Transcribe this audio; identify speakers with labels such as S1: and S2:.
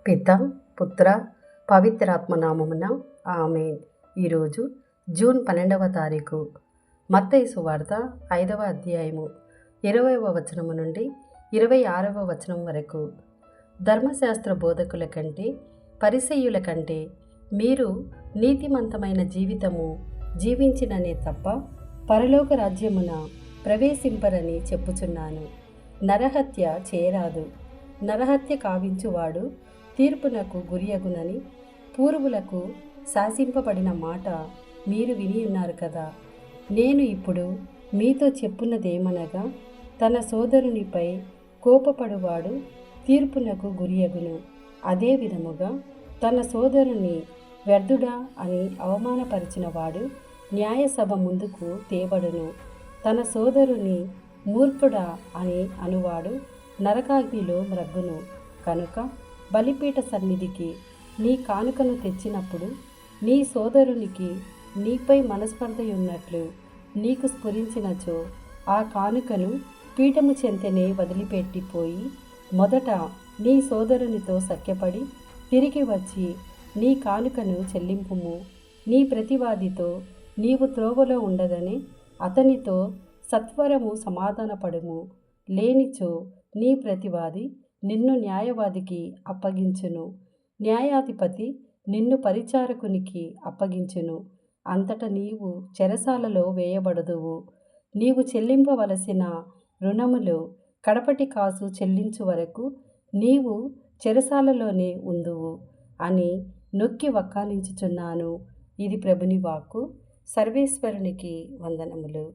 S1: పిత పుత్ర పవిత్రాత్మ నామమున ఆమేన్. ఈరోజు జూన్ 12వ తారీఖు. మత్తయి సువార్త 5వ అధ్యాయము 20వ వచనము నుండి 26వ వచనం వరకు. ధర్మశాస్త్ర బోధకుల కంటే పరిసయ్యుల కంటే మీరు నీతిమంతమైన జీవితము జీవించిననే తప్ప పరలోక రాజ్యమున ప్రవేశింపరని చెప్పుచున్నాను. నరహత్య చేయరాదు, నరహత్య కావించువాడు తీర్పునకు గురియగునని పూర్వులకు శాసింపబడిన మాట మీరు వినియున్నారు కదా. నేను ఇప్పుడు మీతో చెప్పున్నదేమనగా, తన సోదరునిపై కోపపడువాడు తీర్పునకు గురియగును. అదే విధముగా తన సోదరుని వ్యర్థుడా అని అవమానపరిచిన వాడు న్యాయసభ ముందుకు తేబడును. తన సోదరుని మూర్ఖుడా అని అనువాడు నరకాగ్నిలో మ్రగ్గును. కనుక బలిపీఠ సన్నిధికి నీ కానుకను తెచ్చినప్పుడు నీ సోదరునికి నీపై మనస్పర్ధయున్నట్లు నీకు స్ఫురించినచో ఆ కానుకను పీఠము చెంతనే వదిలిపెట్టిపోయి మొదట నీ సోదరునితో సఖ్యపడి తిరిగి వచ్చి నీ కానుకను చెల్లింపుము. నీ ప్రతివాదితో నీవు త్రోవలో ఉండదని అతనితో సత్వరము సమాధానపడుము. లేనిచో నీ ప్రతివాది నిన్ను న్యాయవాదికి అప్పగించును, న్యాయాధిపతి నిన్ను పరిచారకునికి అప్పగించును. అంతట నీవు చెరసాలలో వేయబడదువు. నీవు చెల్లింపవలసిన రుణములో కడపటి కాసు చెల్లించు వరకు నీవు చెరసాలలోనే ఉందువు అని నొక్కి వక్కానించుచున్నాను. ఇది ప్రభుని వాక్కు. సర్వేశ్వరునికి వందనములు.